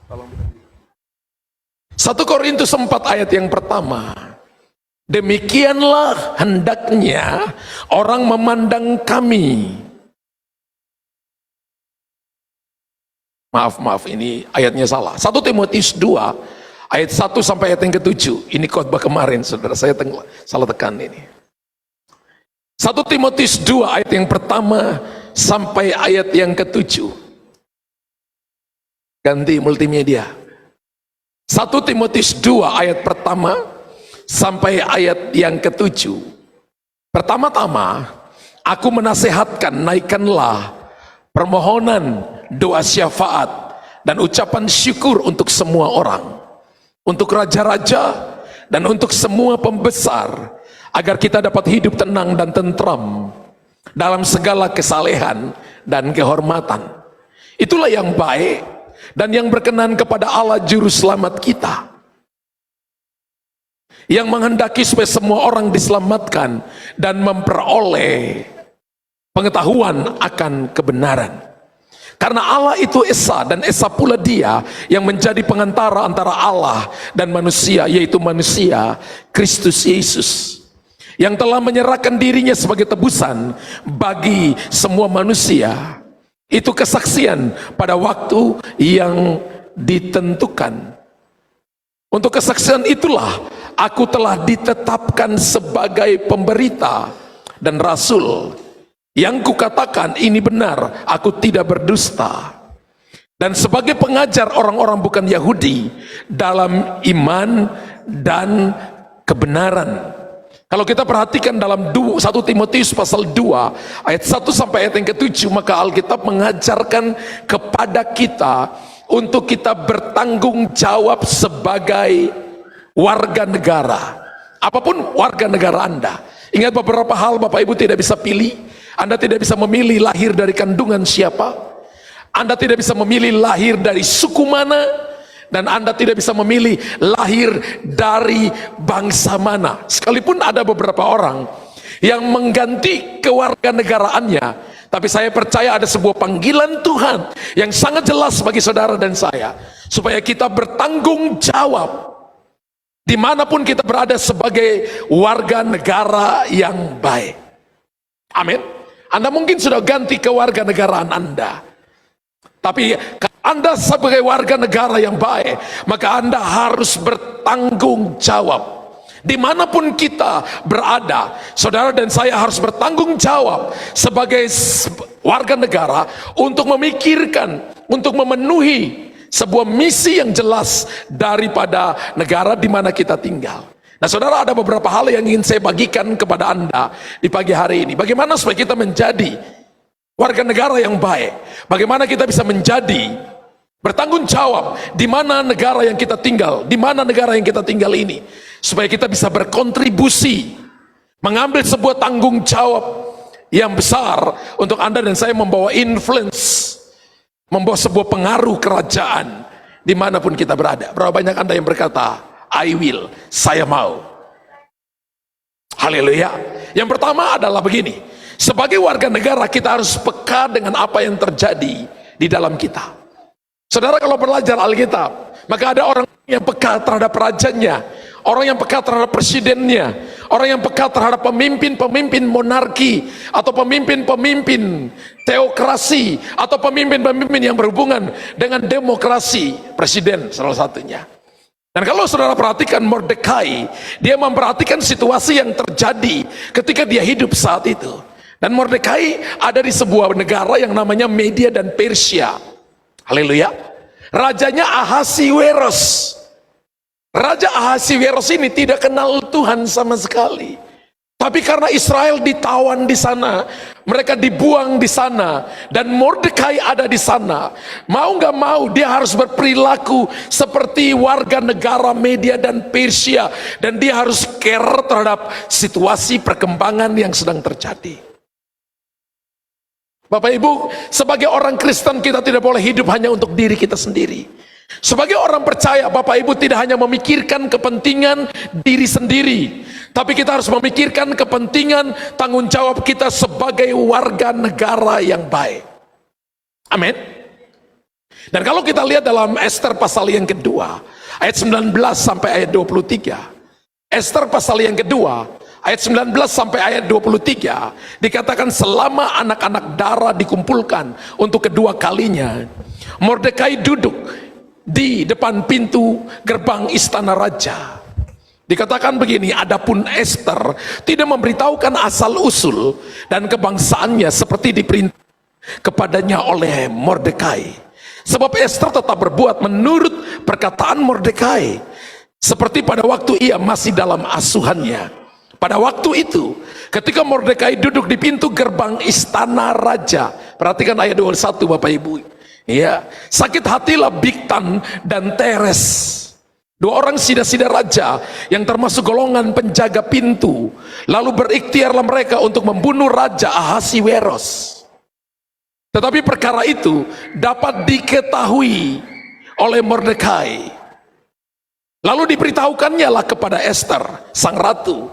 1 Korintus 4 ayat yang pertama. Demikianlah hendaknya orang memandang kami. Maaf, ini ayatnya salah. 1 Timotius 2 ayat 1 sampai ayat yang ke-7. Ini khotbah kemarin, saudara, saya salah tekan ini. 1 Timotius 2 ayat yang pertama sampai ayat yang ke-7. Ganti multimedia. 1 Timotius 2 ayat pertama sampai ayat yang ke-7. Pertama-tama, aku menasehatkan, naikkanlah permohonan, doa syafaat, dan ucapan syukur untuk semua orang, untuk raja-raja, dan untuk semua pembesar, agar kita dapat hidup tenang dan tentram dalam segala kesalehan dan kehormatan. Itulah yang baik dan yang berkenan kepada Allah Juru Selamat kita, yang menghendaki supaya semua orang diselamatkan dan memperoleh pengetahuan akan kebenaran. Karena Allah itu Esa, dan Esa pula Dia yang menjadi pengantara antara Allah dan manusia, yaitu manusia Kristus Yesus, yang telah menyerahkan dirinya sebagai tebusan bagi semua manusia. Itu kesaksian pada waktu yang ditentukan. Untuk kesaksian itulah aku telah ditetapkan sebagai pemberita dan rasul. Yang kukatakan ini benar, aku tidak berdusta. Dan sebagai pengajar orang-orang bukan Yahudi dalam iman dan kebenaran. Kalau kita perhatikan dalam 1 Timotius pasal 2 ayat 1 sampai ayat yang ke-7, maka Alkitab mengajarkan kepada kita untuk kita bertanggung jawab sebagai warga negara. Apapun warga negara Anda. Ingat beberapa hal Bapak Ibu tidak bisa pilih. Anda tidak bisa memilih lahir dari kandungan siapa. Anda tidak bisa memilih lahir dari suku mana. Dan Anda tidak bisa memilih lahir dari bangsa mana. Sekalipun ada beberapa orang yang mengganti kewarganegaraannya, tapi saya percaya ada sebuah panggilan Tuhan yang sangat jelas bagi saudara dan saya, supaya kita bertanggung jawab dimanapun kita berada sebagai warga negara yang baik. Amin. Anda mungkin sudah ganti kewarganegaraan Anda, tapi Anda sebagai warga negara yang baik, maka Anda harus bertanggung jawab. Dimanapun kita berada, saudara dan saya harus bertanggung jawab sebagai warga negara untuk memikirkan, untuk memenuhi sebuah misi yang jelas daripada negara di mana kita tinggal. Nah saudara, ada beberapa hal yang ingin saya bagikan kepada Anda di pagi hari ini. Bagaimana supaya kita menjadi warga negara yang baik, bagaimana kita bisa menjadi bertanggung jawab di mana negara yang kita tinggal, di mana negara yang kita tinggal ini, supaya kita bisa berkontribusi, mengambil sebuah tanggung jawab yang besar untuk Anda dan saya membawa influence, membawa sebuah pengaruh kerajaan dimanapun kita berada. Berapa banyak Anda yang berkata, I will, saya mau. Haleluya. Yang pertama adalah begini, sebagai warga negara kita harus peka dengan apa yang terjadi di dalam kita. Saudara, kalau belajar Alkitab, maka ada orang yang peka terhadap rajanya, orang yang peka terhadap presidennya, orang yang peka terhadap pemimpin-pemimpin monarki, atau pemimpin-pemimpin teokrasi, atau pemimpin-pemimpin yang berhubungan dengan demokrasi, presiden salah satunya. Dan kalau saudara perhatikan Mordekai, dia memperhatikan situasi yang terjadi ketika dia hidup saat itu. Dan Mordekai ada di sebuah negara yang namanya Media dan Persia. Haleluya. Rajanya Ahasiweros. Raja Ahasiweros ini tidak kenal Tuhan sama sekali. Tapi karena Israel ditawan di sana, mereka dibuang di sana, dan Mordekai ada di sana. Mau gak mau dia harus berperilaku seperti warga negara Media dan Persia, dan dia harus care terhadap situasi perkembangan yang sedang terjadi. Bapak Ibu, sebagai orang Kristen kita tidak boleh hidup hanya untuk diri kita sendiri. Sebagai orang percaya, Bapak Ibu tidak hanya memikirkan kepentingan diri sendiri, tapi kita harus memikirkan kepentingan tanggung jawab kita sebagai warga negara yang baik. Amin. Dan kalau kita lihat dalam Ester pasal yang kedua, ayat 19 sampai ayat 23. Ester pasal yang kedua, ayat 19 sampai ayat 23, dikatakan selama anak-anak darah dikumpulkan untuk kedua kalinya, Mordekai duduk di depan pintu gerbang istana raja. Dikatakan begini, adapun Ester tidak memberitahukan asal-usul dan kebangsaannya seperti diperintah kepadanya oleh Mordekai. Sebab Ester tetap berbuat menurut perkataan Mordekai, seperti pada waktu ia masih dalam asuhannya. Pada waktu itu, ketika Mordekai duduk di pintu gerbang istana raja, perhatikan ayat 21 Bapak Ibu. Ya, sakit hatilah Bigtan dan Teres, dua orang sida-sida raja yang termasuk golongan penjaga pintu. Lalu berikhtiarlah mereka untuk membunuh Raja Ahasiweros. Tetapi perkara itu dapat diketahui oleh Mordekai. Lalu diberitahukannya lah kepada Ester, sang ratu.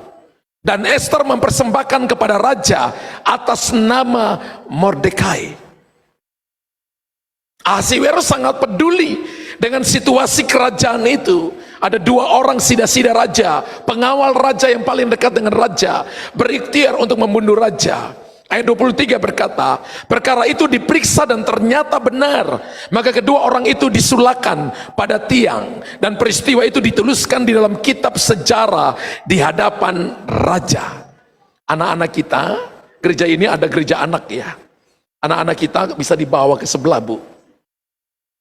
Dan Ester mempersembahkan kepada raja atas nama Mordekai. Ahasiweros sangat peduli dengan situasi kerajaan itu. Ada dua orang sida-sida raja, pengawal raja yang paling dekat dengan raja, berikhtiar untuk membunuh raja. Ayat 23 berkata, perkara itu diperiksa dan ternyata benar. Maka kedua orang itu disulakan pada tiang, dan peristiwa itu dituliskan di dalam kitab sejarah di hadapan raja. Anak-anak kita, gereja ini ada gereja anak ya. Anak-anak kita bisa dibawa ke sebelah Bu,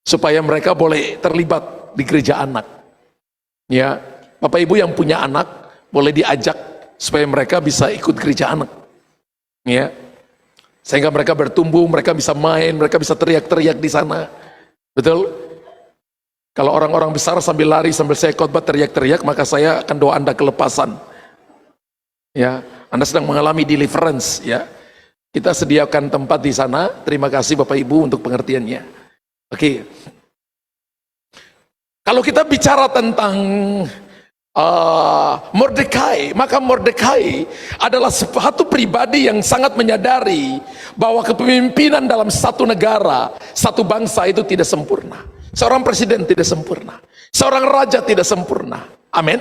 supaya mereka boleh terlibat di gereja anak. Ya, Bapak Ibu yang punya anak boleh diajak supaya mereka bisa ikut gereja anak. Ya, sehingga mereka bertumbuh, mereka bisa main, mereka bisa teriak-teriak di sana. Betul? Kalau orang-orang besar sambil lari, sambil saya khotbah teriak-teriak, maka saya akan doa Anda kelepasan. Ya, Anda sedang mengalami deliverance. Ya, kita sediakan tempat di sana. Terima kasih Bapak Ibu untuk pengertiannya. Oke. Kalau kita bicara tentang Mordekai, maka Mordekai adalah satu pribadi yang sangat menyadari bahwa kepemimpinan dalam satu negara, satu bangsa itu tidak sempurna. Seorang presiden tidak sempurna, seorang raja tidak sempurna. Amin.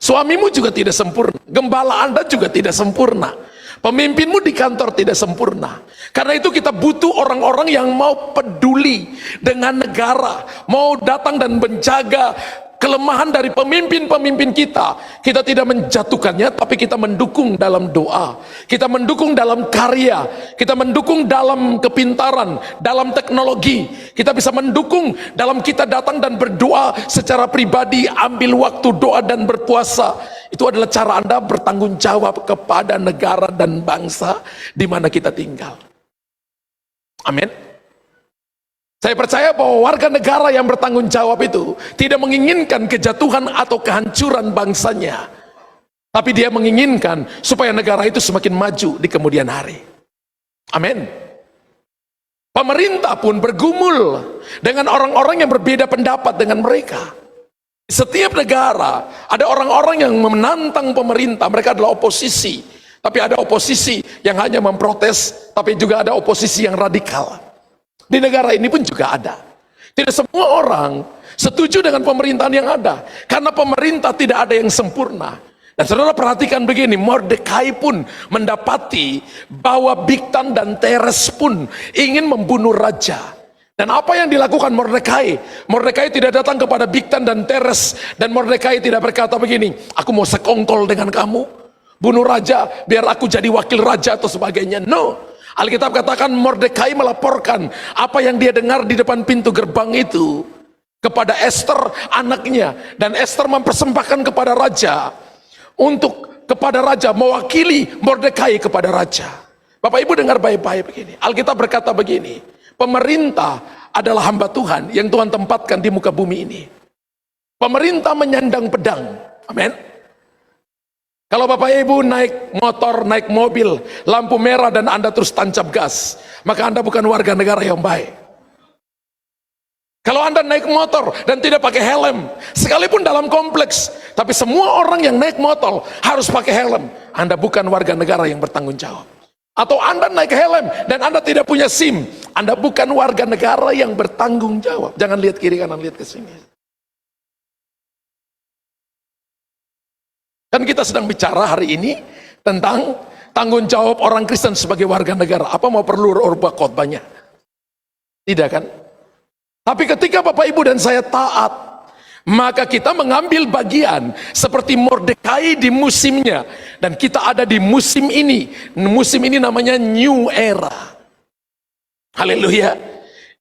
Suamimu juga tidak sempurna, gembala Anda juga tidak sempurna, pemimpinmu di kantor tidak sempurna. Karena itu kita butuh orang-orang yang mau peduli dengan negara, mau datang dan menjaga kelemahan dari pemimpin-pemimpin kita. Kita tidak menjatuhkannya, tapi kita mendukung dalam doa, kita mendukung dalam karya, kita mendukung dalam kepintaran, dalam teknologi. Kita bisa mendukung dalam kita datang dan berdoa secara pribadi, ambil waktu doa dan berpuasa. Itu adalah cara Anda bertanggung jawab kepada negara dan bangsa di mana kita tinggal. Amin. Saya percaya bahwa warga negara yang bertanggung jawab itu tidak menginginkan kejatuhan atau kehancuran bangsanya, tapi dia menginginkan supaya negara itu semakin maju di kemudian hari. Amin. Pemerintah pun bergumul dengan orang-orang yang berbeda pendapat dengan mereka. Setiap negara ada orang-orang yang menantang pemerintah, mereka adalah oposisi. Tapi ada oposisi yang hanya memprotes, tapi juga ada oposisi yang radikal. Di negara ini pun juga ada. Tidak semua orang setuju dengan pemerintahan yang ada, karena pemerintah tidak ada yang sempurna. Dan saudara perhatikan begini, Mordekai pun mendapati bahwa Bigtan dan Teres pun ingin membunuh raja. Dan apa yang dilakukan Mordekai? Mordekai tidak datang kepada Bigtan dan Teres, dan Mordekai tidak berkata begini, aku mau sekongkol dengan kamu, bunuh raja biar aku jadi wakil raja atau sebagainya. No. Alkitab katakan Mordekai melaporkan apa yang dia dengar di depan pintu gerbang itu kepada Ester anaknya, dan Ester mempersembahkan kepada raja, untuk kepada raja, mewakili Mordekai kepada raja. Bapak Ibu dengar baik-baik begini, Alkitab berkata begini, pemerintah adalah hamba Tuhan yang Tuhan tempatkan di muka bumi ini. Pemerintah menyandang pedang. Amin. Kalau Bapak Ibu naik motor, naik mobil, lampu merah dan Anda terus tancap gas, maka Anda bukan warga negara yang baik. Kalau Anda naik motor dan tidak pakai helm, sekalipun dalam kompleks, tapi semua orang yang naik motor harus pakai helm, Anda bukan warga negara yang bertanggung jawab. Atau Anda naik helm dan Anda tidak punya SIM, Anda bukan warga negara yang bertanggung jawab. Jangan lihat kiri kanan, lihat ke sini. Kan kita sedang bicara hari ini tentang tanggung jawab orang Kristen sebagai warga negara. Apa mau perlu rubah khotbahnya? Tidak kan? Tapi ketika Bapak Ibu dan saya taat, maka kita mengambil bagian seperti Mordekai di musimnya. Dan kita ada di musim ini. Musim ini namanya New Era. Haleluya.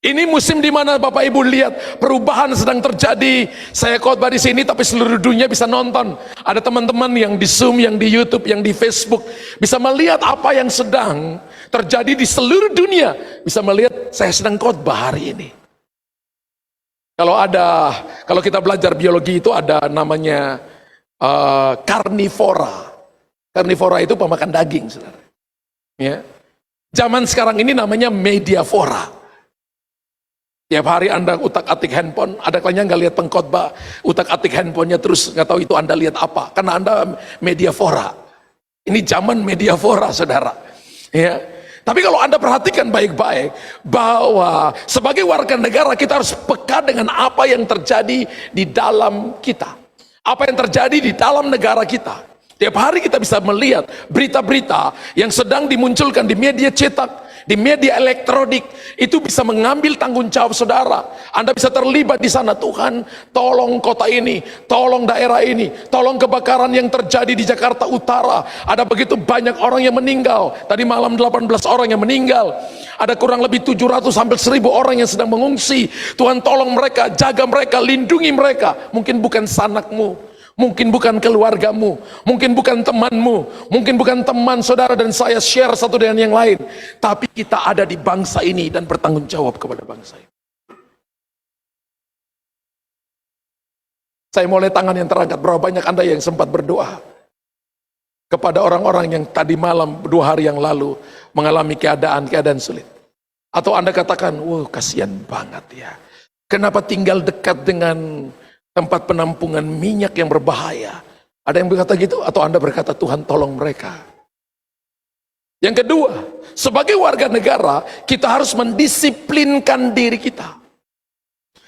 Ini musim di mana Bapak Ibu lihat perubahan sedang terjadi. Saya khotbah di sini tapi seluruh dunia bisa nonton. Ada teman-teman yang di Zoom, yang di YouTube, yang di Facebook bisa melihat apa yang sedang terjadi di seluruh dunia. Bisa melihat saya sedang khotbah hari ini. Kalau kita belajar biologi itu ada namanya karnivora. Karnivora itu pemakan daging, saudara. Ya. Zaman sekarang ini namanya mediavora. Tiap hari Anda utak-atik handphone, ada kalanya nggak lihat pengkhotbah, utak-atik handphonenya terus nggak tahu itu Anda lihat apa, karena Anda mediavora. Ini zaman mediavora, saudara. Ya. Tapi kalau Anda perhatikan baik-baik, bahwa sebagai warga negara kita harus peka dengan apa yang terjadi di dalam kita. Apa yang terjadi di dalam negara kita. Tiap hari kita bisa melihat berita-berita yang sedang dimunculkan di media cetak, di media elektronik, itu bisa mengambil tanggung jawab saudara. Anda bisa terlibat di sana. Tuhan, tolong kota ini, tolong daerah ini, tolong kebakaran yang terjadi di Jakarta Utara. Ada begitu banyak orang yang meninggal. Tadi malam 18 orang yang meninggal. Ada kurang lebih 700 sampai 1000 orang yang sedang mengungsi. Tuhan tolong mereka, jaga mereka, lindungi mereka. Mungkin bukan sanakmu, mungkin bukan keluargamu, mungkin bukan temanmu, mungkin bukan teman saudara dan saya share satu dengan yang lain. Tapi kita ada di bangsa ini dan bertanggung jawab kepada bangsa ini. Saya mulai tangan yang terangkat. Berapa banyak Anda yang sempat berdoa kepada orang-orang yang tadi malam 2 hari yang lalu mengalami keadaan sulit? Atau Anda katakan, wah kasihan banget ya, kenapa tinggal dekat dengan tempat penampungan minyak yang berbahaya? Ada yang berkata gitu? Atau Anda berkata, Tuhan tolong mereka? Yang kedua, sebagai warga negara, kita harus mendisiplinkan diri kita.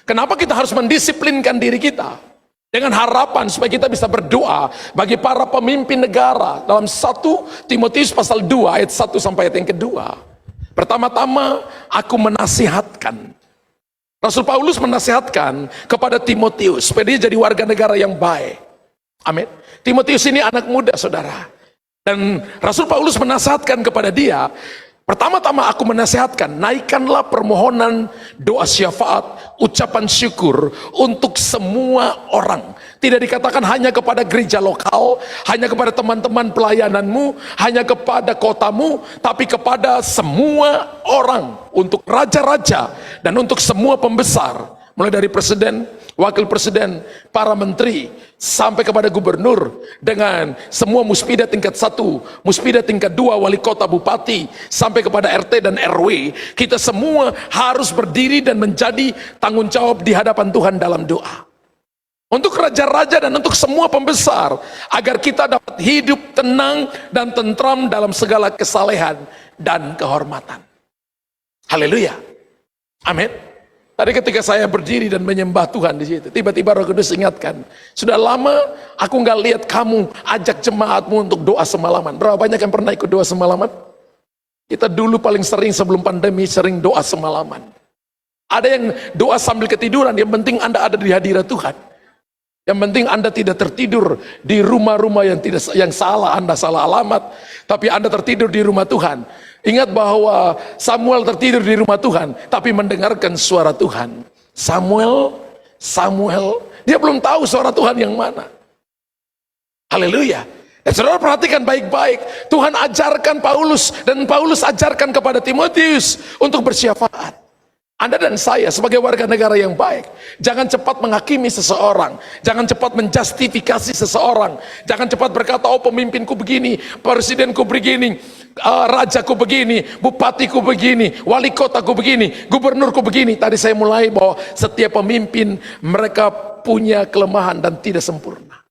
Kenapa kita harus mendisiplinkan diri kita? Dengan harapan supaya kita bisa berdoa bagi para pemimpin negara. Dalam 1 Timotius pasal 2 ayat 1 sampai ayat yang kedua. Pertama-tama, aku menasihatkan. Rasul Paulus menasihatkan kepada Timotius supaya dia jadi warga negara yang baik. Amin. Timotius ini anak muda, saudara. Dan Rasul Paulus menasihatkan kepada dia, pertama-tama aku menasihatkan, naikkanlah permohonan, doa syafaat, ucapan syukur untuk semua orang. Tidak dikatakan hanya kepada gereja lokal, hanya kepada teman-teman pelayananmu, hanya kepada kotamu, tapi kepada semua orang, untuk raja-raja dan untuk semua pembesar, mulai dari presiden, wakil presiden, para menteri, sampai kepada gubernur, dengan semua muspida tingkat 1, muspida tingkat 2, wali kota, bupati, sampai kepada RT dan RW. Kita semua harus berdiri dan menjadi tanggung jawab di hadapan Tuhan dalam doa. Untuk raja-raja dan untuk semua pembesar, agar kita dapat hidup tenang dan tentram dalam segala kesalehan dan kehormatan. Haleluya. Amin. Tadi ketika saya berdiri dan menyembah Tuhan di situ, tiba-tiba Roh Kudus ingatkan, sudah lama aku nggak lihat kamu ajak jemaatmu untuk doa semalaman. Berapa banyak yang pernah ikut doa semalaman? Kita dulu paling sering sebelum pandemi sering doa semalaman. Ada yang doa sambil ketiduran, yang penting Anda ada di hadirat Tuhan. Yang penting Anda tidak tertidur di rumah-rumah yang salah, Anda salah alamat, tapi Anda tertidur di rumah Tuhan. Ingat bahwa Samuel tertidur di rumah Tuhan, tapi mendengarkan suara Tuhan. Samuel, dia belum tahu suara Tuhan yang mana. Haleluya. Dan saudara perhatikan baik-baik, Tuhan ajarkan Paulus, dan Paulus ajarkan kepada Timotius untuk bersyafaat. Anda dan saya sebagai warga negara yang baik, jangan cepat menghakimi seseorang, jangan cepat menjustifikasi seseorang, jangan cepat berkata, oh pemimpinku begini, presidenku begini, rajaku begini, bupatiku begini, wali kotaku begini, gubernurku begini. Tadi saya mulai bahwa setiap pemimpin mereka punya kelemahan dan tidak sempurna.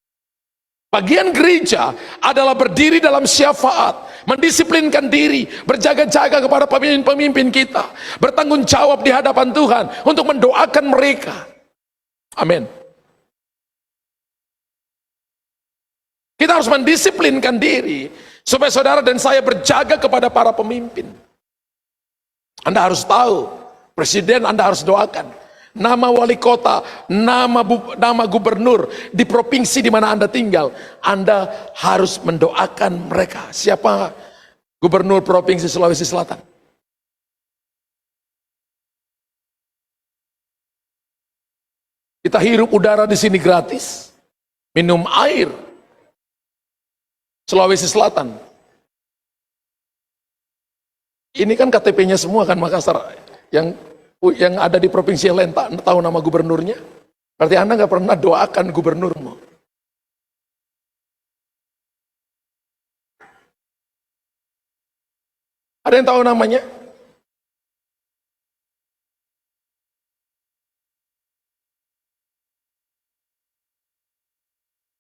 Bagian gereja adalah berdiri dalam syafaat, mendisiplinkan diri, berjaga-jaga kepada pemimpin-pemimpin kita, bertanggung jawab di hadapan Tuhan untuk mendoakan mereka. Amin. Kita harus mendisiplinkan diri supaya saudara dan saya berjaga kepada para pemimpin. Anda harus tahu, presiden Anda harus doakan, nama wali kota, nama gubernur di provinsi di mana Anda tinggal, Anda harus mendoakan mereka. Siapa gubernur provinsi Sulawesi Selatan? Kita hirup udara di sini gratis, minum air. Sulawesi Selatan. Ini kan KTP-nya semua kan Makassar. Yang ada di provinsi yang lain tak tahu nama gubernurnya. Berarti Anda nggak pernah doakan gubernurmu. Ada yang tahu namanya?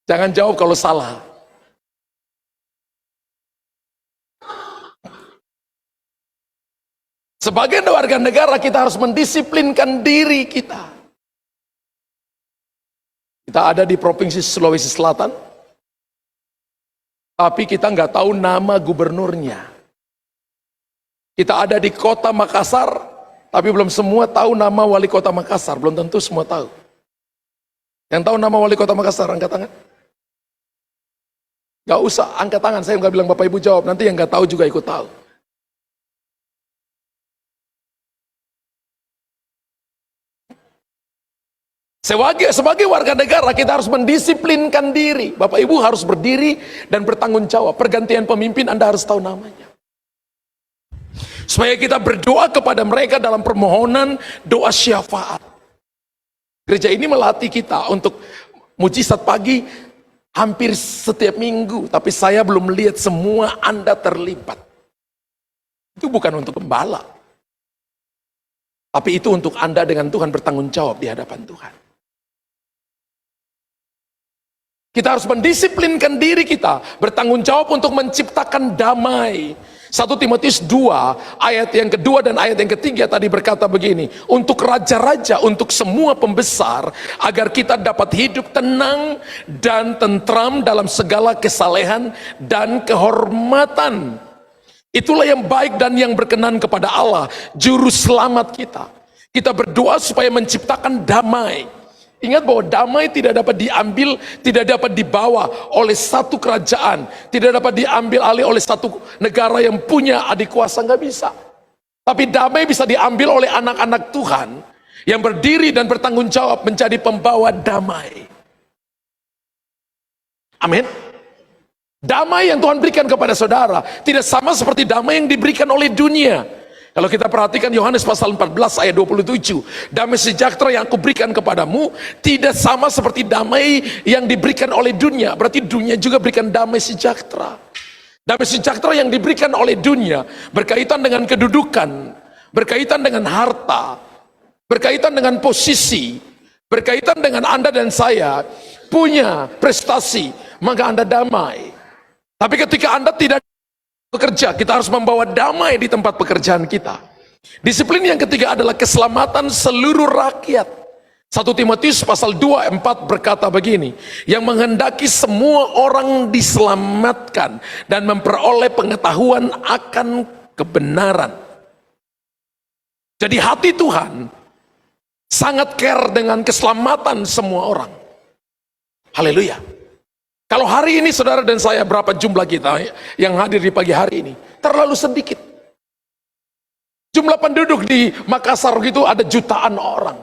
Jangan jawab kalau salah. Sebagai warga negara kita harus mendisiplinkan diri kita. Kita ada di provinsi Sulawesi Selatan, tapi kita nggak tahu nama gubernurnya. Kita ada di kota Makassar, tapi belum semua tahu nama wali kota Makassar. Belum tentu semua tahu. Yang tahu nama wali kota Makassar, angkat tangan. Gak usah angkat tangan, saya nggak bilang Bapak Ibu jawab. Nanti yang nggak tahu juga ikut tahu. Sebagai warga negara kita harus mendisiplinkan diri. Bapak Ibu harus berdiri dan bertanggung jawab. Pergantian pemimpin Anda harus tahu namanya. Supaya kita berdoa kepada mereka dalam permohonan doa syafaat. Gereja ini melatih kita untuk mujizat pagi hampir setiap minggu. Tapi saya belum melihat semua Anda terlibat. Itu bukan untuk gembala. Tapi itu untuk Anda dengan Tuhan bertanggung jawab di hadapan Tuhan. Kita harus mendisiplinkan diri kita, bertanggung jawab untuk menciptakan damai. 1 Timotius 2 ayat yang kedua dan ayat yang ketiga tadi berkata begini, untuk raja-raja, untuk semua pembesar, agar kita dapat hidup tenang dan tentram dalam segala kesalehan dan kehormatan. Itulah yang baik dan yang berkenan kepada Allah, juru selamat kita. Kita berdoa supaya menciptakan damai. Ingat bahwa damai tidak dapat diambil, tidak dapat dibawa oleh satu kerajaan, tidak dapat diambil alih oleh satu negara yang punya adik kuasa, nggak bisa. Tapi damai bisa diambil oleh anak-anak Tuhan yang berdiri dan bertanggung jawab menjadi pembawa damai. Amin. Damai yang Tuhan berikan kepada saudara tidak sama seperti damai yang diberikan oleh dunia. Kalau kita perhatikan Yohanes pasal 14 ayat 27, damai sejahtera yang aku berikan kepadamu tidak sama seperti damai yang diberikan oleh dunia. Berarti dunia juga berikan damai sejahtera. Damai sejahtera yang diberikan oleh dunia berkaitan dengan kedudukan, berkaitan dengan harta, berkaitan dengan posisi, berkaitan dengan Anda dan saya punya prestasi, maka Anda damai. Tapi ketika Anda tidak bekerja, kita harus membawa damai di tempat pekerjaan kita. Disiplin yang ketiga adalah keselamatan seluruh rakyat. 1 Timotius pasal 2:4 berkata begini, yang menghendaki semua orang diselamatkan dan memperoleh pengetahuan akan kebenaran. Jadi hati Tuhan sangat care dengan keselamatan semua orang. Haleluya. Kalau hari ini saudara dan saya, berapa jumlah kita yang hadir di pagi hari ini? Terlalu sedikit. Jumlah penduduk di Makassar gitu ada jutaan orang.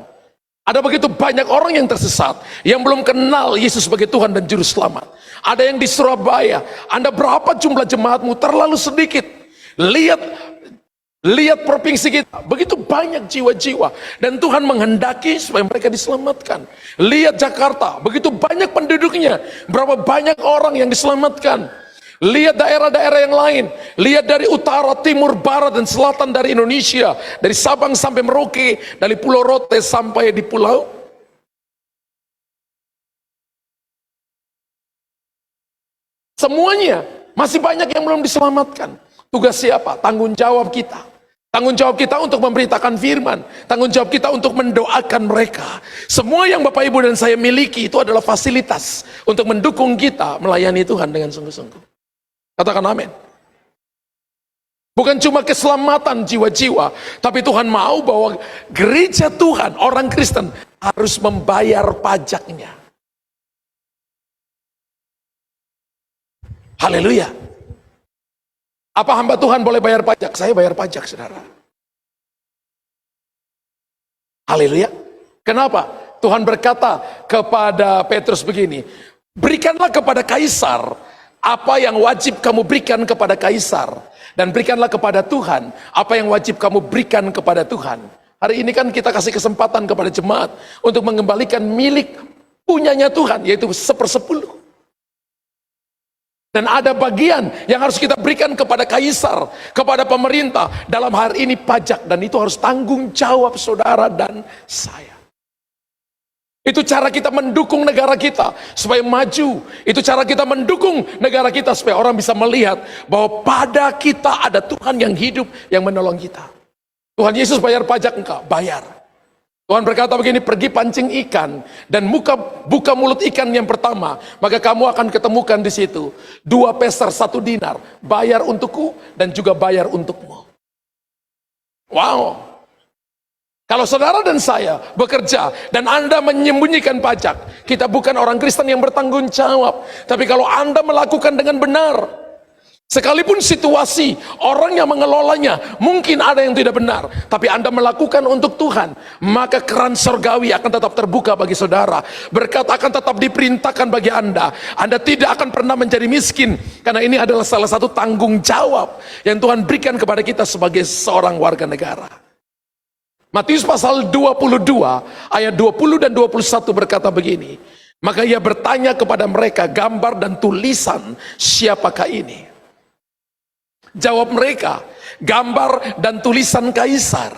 Ada begitu banyak orang yang tersesat, yang belum kenal Yesus sebagai Tuhan dan Juru Selamat. Ada yang di Surabaya, Anda berapa jumlah jemaatmu? Terlalu sedikit. Lihat provinsi kita, begitu banyak jiwa-jiwa. Dan Tuhan menghendaki supaya mereka diselamatkan. Lihat Jakarta, begitu banyak penduduknya. Berapa banyak orang yang diselamatkan. Lihat daerah-daerah yang lain. Lihat dari utara, timur, barat, dan selatan dari Indonesia. Dari Sabang sampai Merauke, dari Pulau Rote sampai di Pulau. Semuanya Masih banyak yang belum diselamatkan. Tugas siapa? Tanggung jawab kita. Tanggung jawab kita untuk memberitakan firman. Tanggung jawab kita untuk mendoakan mereka. Semua yang Bapak Ibu dan saya miliki itu adalah fasilitas untuk mendukung kita melayani Tuhan dengan sungguh-sungguh. Katakan amin. Bukan cuma keselamatan jiwa-jiwa, tapi Tuhan mau bahwa gereja Tuhan, orang Kristen harus membayar pajaknya. Haleluya. Apa hamba Tuhan boleh bayar pajak? Saya bayar pajak, saudara. Haleluya. Kenapa? Tuhan berkata kepada Petrus begini, berikanlah kepada Kaisar apa yang wajib kamu berikan kepada Kaisar, dan berikanlah kepada Tuhan apa yang wajib kamu berikan kepada Tuhan. Hari ini kan kita kasih kesempatan kepada jemaat untuk mengembalikan milik punyanya Tuhan, yaitu 1/10. Dan ada bagian yang harus kita berikan kepada Kaisar, kepada pemerintah, dalam hari ini pajak, dan itu harus tanggung jawab saudara dan saya. Itu cara kita mendukung negara kita supaya maju. Itu cara kita mendukung negara kita supaya orang bisa melihat bahwa pada kita ada Tuhan yang hidup yang menolong kita. Tuhan Yesus bayar pajak engkau, bayar. Tuhan berkata begini, pergi pancing ikan dan buka mulut ikan yang pertama, maka kamu akan ketemukan di situ 2 peser 1 dinar, bayar untukku dan juga bayar untukmu. Wow. Kalau saudara dan saya bekerja dan Anda menyembunyikan pajak, kita bukan orang Kristen yang bertanggung jawab. Tapi kalau Anda melakukan dengan benar, sekalipun situasi orang yang mengelolanya mungkin ada yang tidak benar, tapi Anda melakukan untuk Tuhan, maka keran surgawi akan tetap terbuka bagi saudara. Berkat akan tetap diperintahkan bagi Anda. Anda tidak akan pernah menjadi miskin, karena ini adalah salah satu tanggung jawab yang Tuhan berikan kepada kita sebagai seorang warga negara. Matius pasal 22 ayat 20 dan 21 berkata begini, maka ia bertanya kepada mereka, gambar dan tulisan siapakah ini? Jawab mereka, gambar dan tulisan Kaisar.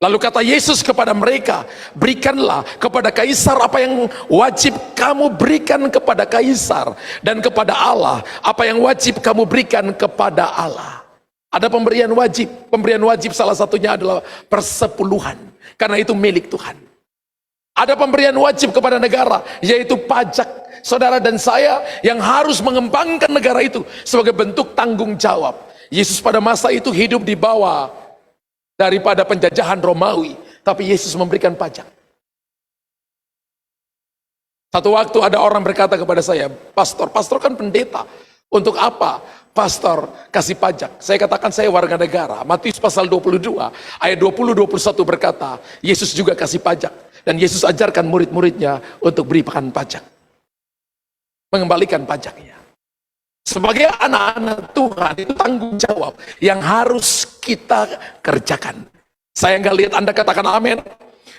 Lalu kata Yesus kepada mereka, berikanlah kepada Kaisar apa yang wajib kamu berikan kepada Kaisar, dan kepada Allah apa yang wajib kamu berikan kepada Allah. Ada pemberian wajib salah satunya adalah persepuluhan, karena itu milik Tuhan. Ada pemberian wajib kepada negara, yaitu pajak. Saudara dan saya yang harus mengembangkan negara itu sebagai bentuk tanggung jawab. Yesus pada masa itu hidup di bawah daripada penjajahan Romawi, tapi Yesus memberikan pajak. Satu waktu ada orang berkata kepada saya, pastor kan pendeta, untuk apa pastor kasih pajak? Saya katakan saya warga negara. Matius pasal 22 ayat 20-21 berkata, Yesus juga kasih pajak, dan Yesus ajarkan murid-muridnya untuk berikan pajak, mengembalikan pajaknya. Sebagai anak-anak Tuhan, itu tanggung jawab yang harus kita kerjakan. Saya nggak lihat Anda katakan amin,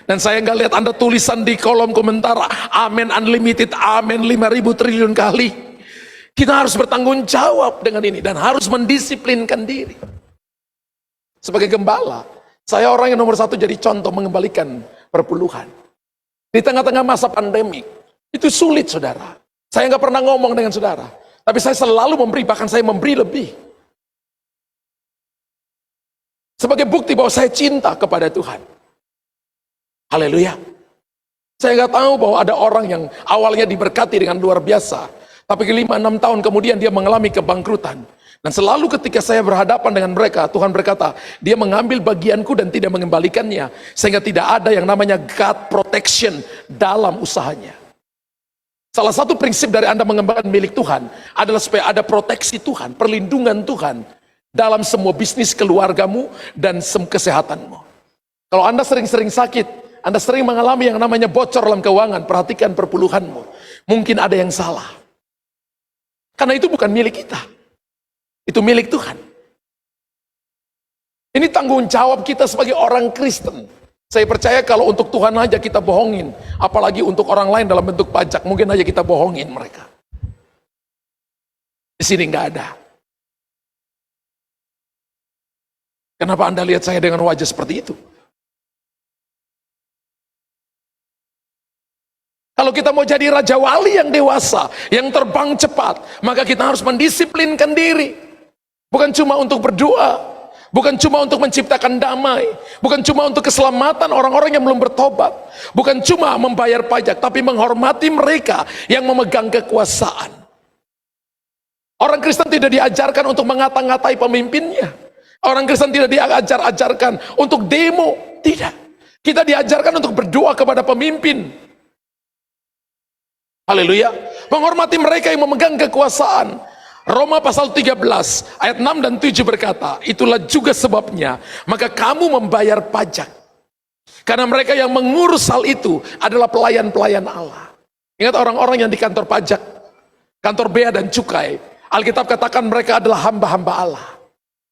dan saya nggak lihat Anda tulisan di kolom komentar amin unlimited, amin 5.000 triliun kali. Kita harus bertanggung jawab dengan ini dan harus mendisiplinkan diri. Sebagai gembala, saya orang yang nomor 1 jadi contoh mengembalikan perpuluhan. Di tengah-tengah masa pandemi, itu sulit saudara. Saya nggak pernah ngomong dengan saudara, tapi saya selalu memberi, bahkan saya memberi lebih. Sebagai bukti bahwa saya cinta kepada Tuhan. Haleluya. Saya nggak tahu bahwa ada orang yang awalnya diberkati dengan luar biasa, tapi 5-6 tahun kemudian dia mengalami kebangkrutan. Dan selalu ketika saya berhadapan dengan mereka, Tuhan berkata, dia mengambil bagianku dan tidak mengembalikannya, sehingga tidak ada yang namanya God protection dalam usahanya. Salah satu prinsip dari Anda mengembalikan milik Tuhan adalah supaya ada proteksi Tuhan, perlindungan Tuhan dalam semua bisnis keluargamu dan kesehatanmu. Kalau Anda sering-sering sakit, Anda sering mengalami yang namanya bocor dalam keuangan, perhatikan perpuluhanmu. Mungkin ada yang salah. Karena itu bukan milik kita. Itu milik Tuhan. Ini tanggung jawab kita sebagai orang Kristen. Saya percaya kalau untuk Tuhan aja kita bohongin, apalagi untuk orang lain dalam bentuk pajak, mungkin aja kita bohongin mereka. Di sini nggak ada. Kenapa Anda lihat saya dengan wajah seperti itu? Kalau kita mau jadi raja wali yang dewasa, yang terbang cepat, maka kita harus mendisiplinkan diri. Bukan cuma untuk berdoa, bukan cuma untuk menciptakan damai, bukan cuma untuk keselamatan orang-orang yang belum bertobat, bukan cuma membayar pajak, tapi menghormati mereka yang memegang kekuasaan. Orang Kristen tidak diajarkan untuk mengata-ngatai pemimpinnya. Orang Kristen tidak diajarkan untuk demo, tidak. Kita diajarkan untuk berdoa kepada pemimpin. Haleluya. Menghormati mereka yang memegang kekuasaan. Roma pasal 13 ayat 6 dan 7 berkata, itulah juga sebabnya maka kamu membayar pajak. Karena mereka yang mengurus hal itu adalah pelayan-pelayan Allah. Ingat orang-orang yang di kantor pajak, kantor bea dan cukai, Alkitab katakan mereka adalah hamba-hamba Allah.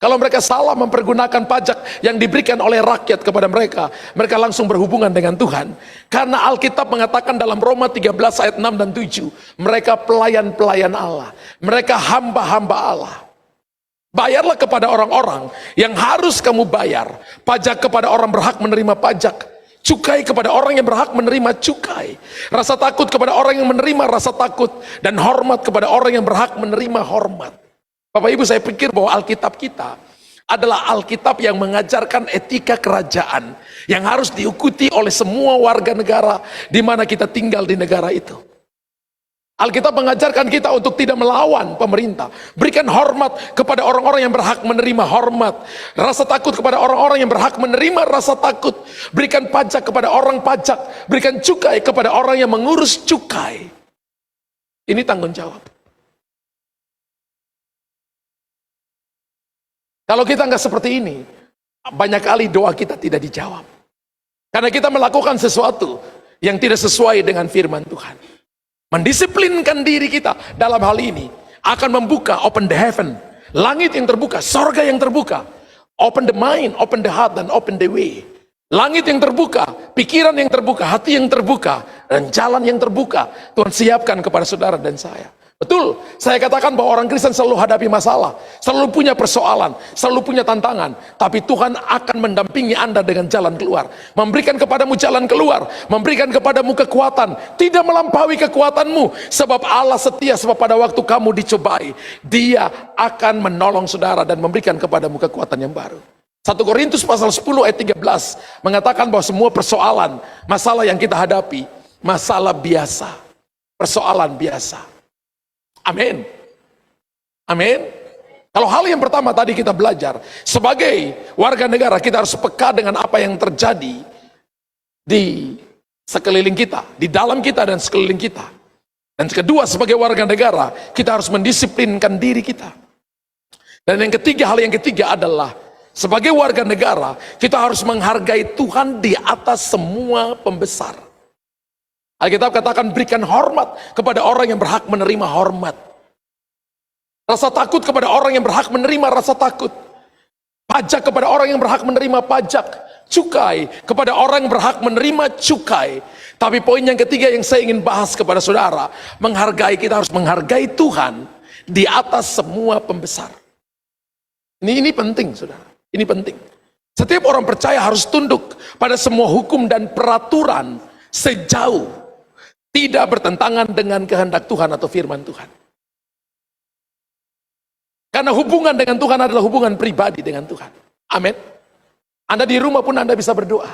Kalau mereka salah mempergunakan pajak yang diberikan oleh rakyat kepada mereka, mereka langsung berhubungan dengan Tuhan. Karena Alkitab mengatakan dalam Roma 13 ayat 6 dan 7, mereka pelayan-pelayan Allah, mereka hamba-hamba Allah. Bayarlah kepada orang-orang yang harus kamu bayar, pajak kepada orang berhak menerima pajak, cukai kepada orang yang berhak menerima cukai, rasa takut kepada orang yang menerima rasa takut, dan hormat kepada orang yang berhak menerima hormat. Bapak Ibu, saya pikir bahwa Alkitab kita adalah Alkitab yang mengajarkan etika kerajaan yang harus diikuti oleh semua warga negara di mana kita tinggal di negara itu. Alkitab mengajarkan kita untuk tidak melawan pemerintah. Berikan hormat kepada orang-orang yang berhak menerima hormat. Rasa takut kepada orang-orang yang berhak menerima rasa takut. Berikan pajak kepada orang pajak. Berikan cukai kepada orang yang mengurus cukai. Ini tanggung jawab. Kalau kita nggak seperti ini, banyak kali doa kita tidak dijawab. Karena kita melakukan sesuatu yang tidak sesuai dengan firman Tuhan. Mendisiplinkan diri kita dalam hal ini akan membuka open the heaven. Langit yang terbuka, sorga yang terbuka. Open the mind, open the heart, dan open the way. Langit yang terbuka, pikiran yang terbuka, hati yang terbuka, dan jalan yang terbuka. Tuhan siapkan kepada saudara dan saya. Betul, saya katakan bahwa orang Kristen selalu hadapi masalah, selalu punya persoalan, selalu punya tantangan. Tapi Tuhan akan mendampingi Anda dengan jalan keluar. Memberikan kepadamu jalan keluar, memberikan kepadamu kekuatan. Tidak melampaui kekuatanmu. Sebab Allah setia, sebab pada waktu kamu dicobai, Dia akan menolong saudara dan memberikan kepadamu kekuatan yang baru. 1 Korintus pasal 10 ayat 13 mengatakan bahwa semua persoalan, masalah yang kita hadapi, masalah biasa, persoalan biasa. Amin. Amin. Kalau hal yang pertama tadi kita belajar, sebagai warga negara kita harus peka dengan apa yang terjadi di sekeliling kita, di dalam kita dan sekeliling kita. Dan kedua, sebagai warga negara kita harus mendisiplinkan diri kita. Dan yang ketiga, hal yang ketiga adalah sebagai warga negara kita harus menghargai Tuhan di atas semua pembesar. Alkitab katakan berikan hormat kepada orang yang berhak menerima hormat. Rasa takut kepada orang yang berhak menerima rasa takut. Pajak kepada orang yang berhak menerima pajak. Cukai kepada orang yang berhak menerima cukai. Tapi poin yang ketiga yang saya ingin bahas kepada saudara, menghargai, kita harus menghargai Tuhan di atas semua pembesar. Ini penting, saudara. Ini penting. Setiap orang percaya harus tunduk pada semua hukum dan peraturan sejauh tidak bertentangan dengan kehendak Tuhan atau firman Tuhan. Karena hubungan dengan Tuhan adalah hubungan pribadi dengan Tuhan. Amin. Anda di rumah pun Anda bisa berdoa.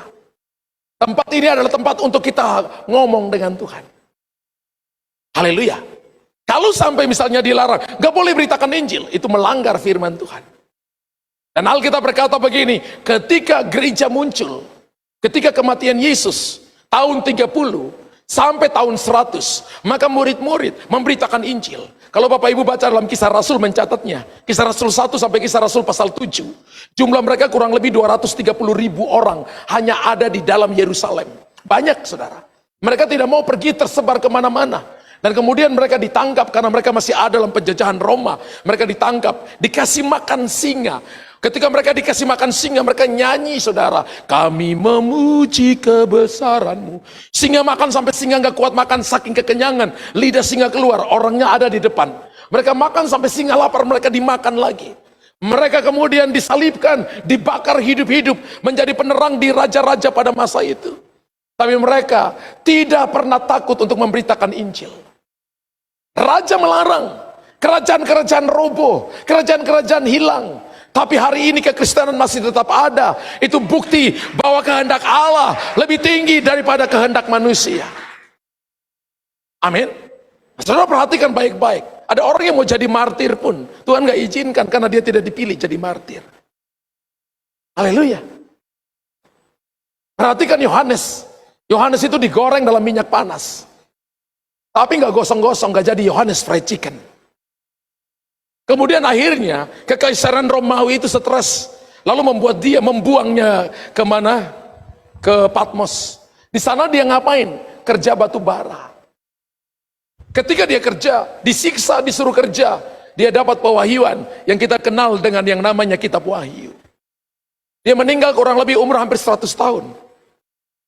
Tempat ini adalah tempat untuk kita ngomong dengan Tuhan. Haleluya. Kalau sampai misalnya dilarang, gak boleh beritakan Injil, itu melanggar firman Tuhan. Dan Alkitab berkata begini, ketika gereja muncul, ketika kematian Yesus, tahun 30, sampai tahun 100, maka murid-murid memberitakan Injil. Kalau Bapak Ibu baca dalam Kisah Rasul mencatatnya, Kisah Rasul 1 sampai Kisah Rasul pasal 7, jumlah mereka kurang lebih 230.000 orang hanya ada di dalam Yerusalem. Banyak, saudara. Mereka tidak mau pergi tersebar kemana-mana. Dan kemudian mereka ditangkap karena mereka masih ada dalam penjajahan Roma. Mereka ditangkap, dikasih makan singa. Ketika mereka dikasih makan singa, mereka nyanyi, saudara. Kami memuji kebesaran-Mu. Singa makan sampai singa gak kuat makan, saking kekenyangan. Lidah singa keluar, orangnya ada di depan. Mereka makan sampai singa lapar, mereka dimakan lagi. Mereka kemudian disalibkan, dibakar hidup-hidup, menjadi penerang di raja-raja pada masa itu. Tapi mereka tidak pernah takut untuk memberitakan Injil. Raja melarang, kerajaan-kerajaan roboh, kerajaan-kerajaan hilang. Tapi hari ini kekristenan masih tetap ada. Itu bukti bahwa kehendak Allah lebih tinggi daripada kehendak manusia. Amin. Saudara perhatikan baik-baik. Ada orang yang mau jadi martir pun Tuhan gak izinkan karena dia tidak dipilih jadi martir. Haleluya. Perhatikan Yohanes. Yohanes itu digoreng dalam minyak panas. Tapi gak gosong-gosong, gak jadi Yohanes fried chicken. Kemudian akhirnya kekaisaran Romawi itu stres. Lalu membuat dia membuangnya kemana? Ke Patmos. Di sana dia ngapain? Kerja batu bara. Ketika dia kerja, disiksa, disuruh kerja, dia dapat pewahyuan yang kita kenal dengan yang namanya kitab Wahyu. Dia meninggal kurang lebih umur hampir 100 tahun.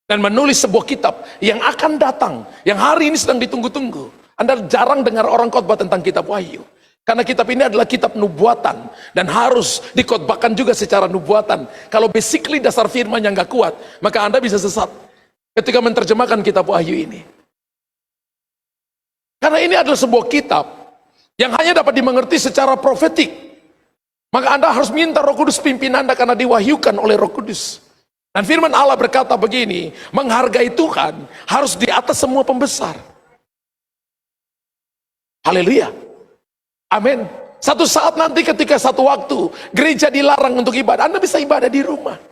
Dan menulis sebuah kitab yang akan datang, yang hari ini sedang ditunggu-tunggu. Anda jarang dengar orang khotbah tentang kitab Wahyu. Karena kitab ini adalah kitab nubuatan. Dan harus dikhotbahkan juga secara nubuatan. Kalau basically dasar firman yang gak kuat, maka Anda bisa sesat ketika menerjemahkan kitab Wahyu ini. Karena ini adalah sebuah kitab yang hanya dapat dimengerti secara profetik. Maka Anda harus minta Roh Kudus pimpin Anda karena diwahyukan oleh Roh Kudus. Dan firman Allah berkata begini, menghargai Tuhan harus di atas semua pembesar. Haleluya. Amin. Satu saat nanti ketika satu waktu gereja dilarang untuk ibadah, Anda bisa ibadah di rumah.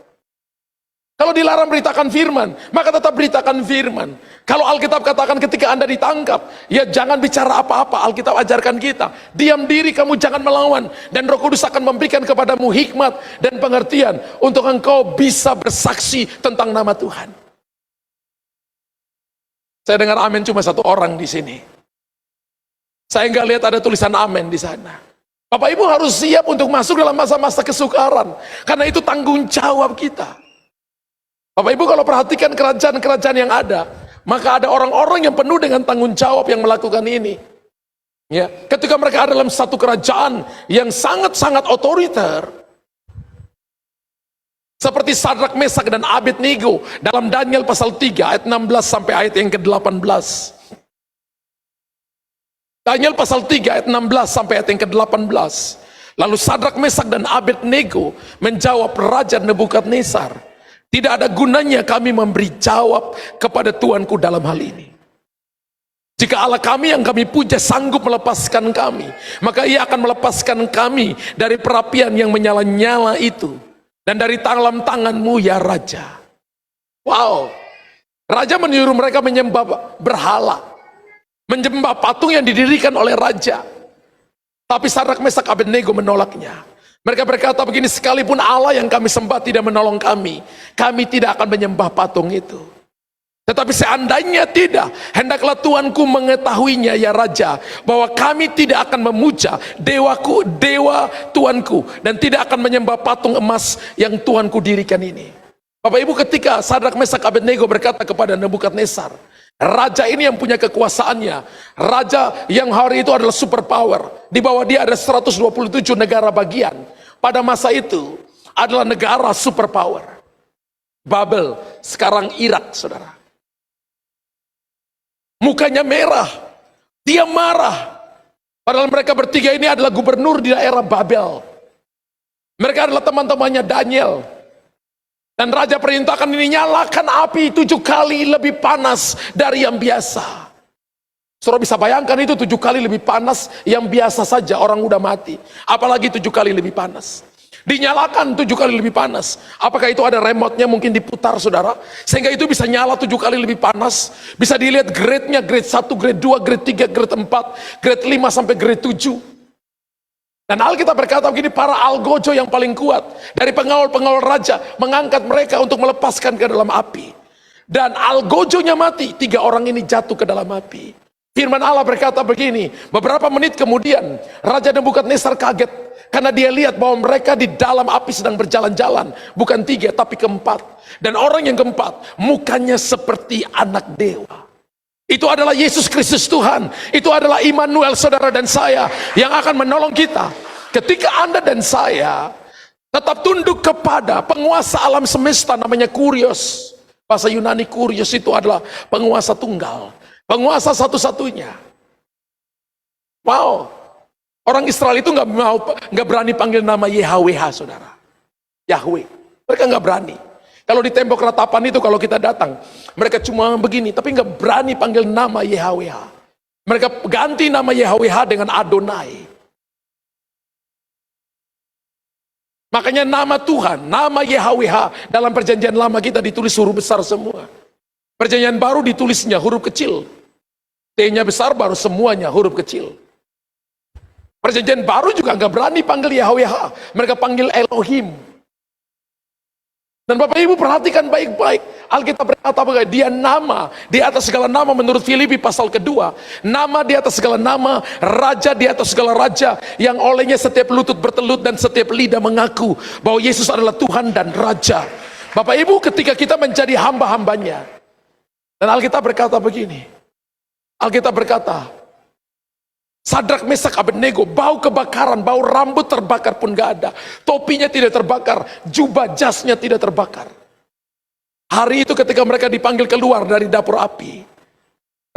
Kalau dilarang beritakan firman, maka tetap beritakan firman. Kalau Alkitab katakan ketika Anda ditangkap, ya jangan bicara apa-apa. Alkitab ajarkan kita, diam diri, kamu jangan melawan. Dan Roh Kudus akan memberikan kepadamu hikmat dan pengertian untuk engkau bisa bersaksi tentang nama Tuhan. Saya dengar amin cuma satu orang di sini. Saya nggak lihat ada tulisan amin di sana. Bapak Ibu harus siap untuk masuk dalam masa-masa kesukaran, karena itu tanggung jawab kita. Bapak Ibu kalau perhatikan kerajaan-kerajaan yang ada, maka ada orang-orang yang penuh dengan tanggung jawab yang melakukan ini. Ya, ketika mereka ada dalam satu kerajaan yang sangat-sangat otoriter, seperti Sadrak, Mesak, dan Abednego dalam Daniel pasal 3 ayat 16 sampai ayat yang ke-18. Daniel pasal 3 ayat 16 sampai ayat yang ke-18. Lalu Sadrak, Mesak, dan Abednego menjawab Raja Nebukadnezar, tidak ada gunanya kami memberi jawab kepada Tuanku dalam hal ini. Jika Allah kami yang kami puja sanggup melepaskan kami, maka ia akan melepaskan kami dari perapian yang menyala-nyala itu, dan dari dalam tanganmu ya Raja. Wow. Raja menyuruh mereka menyembah berhala, menyembah patung yang didirikan oleh Raja. Tapi Sadrak, Mesak, Abednego menolaknya. Mereka berkata begini, sekalipun Allah yang kami sembah tidak menolong kami, kami tidak akan menyembah patung itu. Tetapi seandainya tidak, hendaklah Tuanku mengetahuinya ya Raja, bahwa kami tidak akan memuja dewaku, dewa Tuanku, dan tidak akan menyembah patung emas yang Tuanku dirikan ini. Bapak Ibu, ketika Sadrak, Mesak, Abednego berkata kepada Nebukadnezar, Raja ini yang punya kekuasaannya, Raja yang hari itu adalah superpower, di bawah dia ada 127 negara bagian. Pada masa itu adalah negara superpower. Babel, sekarang Irak, saudara. Mukanya merah, dia marah. Padahal mereka bertiga ini adalah gubernur di daerah Babel. Mereka adalah teman-temannya Daniel. Dan Raja perintahkan ini, nyalakan api 7 kali lebih panas dari yang biasa. Saudara bisa bayangkan itu 7 kali lebih panas yang biasa saja orang udah mati. Apalagi 7 kali lebih panas. Dinyalakan 7 kali lebih panas. Apakah itu ada remote-nya mungkin diputar saudara? Sehingga itu bisa nyala 7 kali lebih panas. Bisa dilihat grade-nya, grade 1, grade 2, grade 3, grade 4, grade 5 sampai grade 7. Dan Alkitab berkata begini, para algojo yang paling kuat dari pengawal-pengawal raja mengangkat mereka untuk melepaskan ke dalam api. Dan algojonya mati, 3 orang ini jatuh ke dalam api. Firman Allah berkata begini, beberapa menit kemudian Raja Nebukadnezar kaget karena dia lihat bahwa mereka di dalam api sedang berjalan-jalan, bukan 3 tapi keempat. Dan orang yang keempat mukanya seperti anak dewa. Itu adalah Yesus Kristus Tuhan. Itu adalah Immanuel, saudara dan saya, yang akan menolong kita. Ketika Anda dan saya tetap tunduk kepada penguasa alam semesta namanya Kurios. Bahasa Yunani kurios itu adalah penguasa tunggal, penguasa satu-satunya. Wow, orang Israel itu nggak berani panggil nama YHWH, saudara. Yahweh, mereka nggak berani. Kalau di tembok ratapan itu kalau kita datang, mereka cuma begini, tapi nggak berani panggil nama YHWH. Mereka ganti nama YHWH dengan Adonai. Makanya nama Tuhan, nama YHWH dalam perjanjian lama kita ditulis huruf besar semua. Perjanjian baru ditulisnya huruf kecil. T-nya besar baru semuanya huruf kecil. Perjanjian baru juga nggak berani panggil YHWH. Mereka panggil Elohim. Dan Bapak Ibu perhatikan baik-baik. Alkitab berkata bahwa dia nama di atas segala nama menurut Filipi pasal kedua. Nama di atas segala nama, raja di atas segala raja, yang olehnya setiap lutut bertelut dan setiap lidah mengaku bahwa Yesus adalah Tuhan dan Raja. Bapak Ibu, ketika kita menjadi hamba-hambanya, dan Alkitab berkata begini, Alkitab berkata, Sadrak, Mesak, Abednego, bau kebakaran, bau rambut terbakar pun gak ada. Topinya tidak terbakar, jubah jasnya tidak terbakar. Hari itu ketika mereka dipanggil keluar dari dapur api,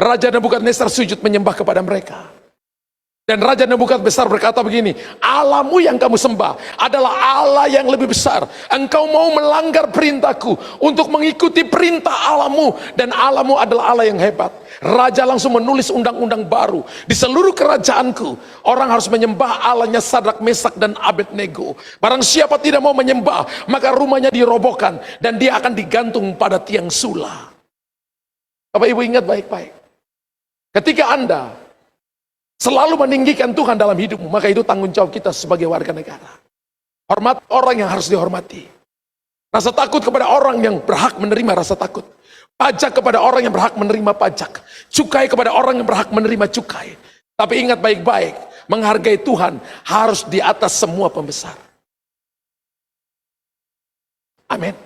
Raja Nebukadnezar sujud menyembah kepada mereka. Dan Raja Nebukadnezar berkata begini, Allahmu yang kamu sembah adalah Allah yang lebih besar. Engkau mau melanggar perintahku untuk mengikuti perintah Allahmu, dan Allahmu adalah Allah yang hebat. Raja langsung menulis undang-undang baru. Di seluruh kerajaanku, orang harus menyembah Allahnya Sadrak, Mesak, dan Abednego. Barang siapa tidak mau menyembah, maka rumahnya dirobohkan dan dia akan digantung pada tiang sula. Bapak Ibu ingat baik-baik. Ketika Anda selalu meninggikan Tuhan dalam hidupmu, maka itu tanggung jawab kita sebagai warga negara. Hormat orang yang harus dihormati. Rasa takut kepada orang yang berhak menerima rasa takut. Pajak kepada orang yang berhak menerima pajak. Cukai kepada orang yang berhak menerima cukai. Tapi ingat baik-baik, menghargai Tuhan harus di atas semua pembesar. Amin.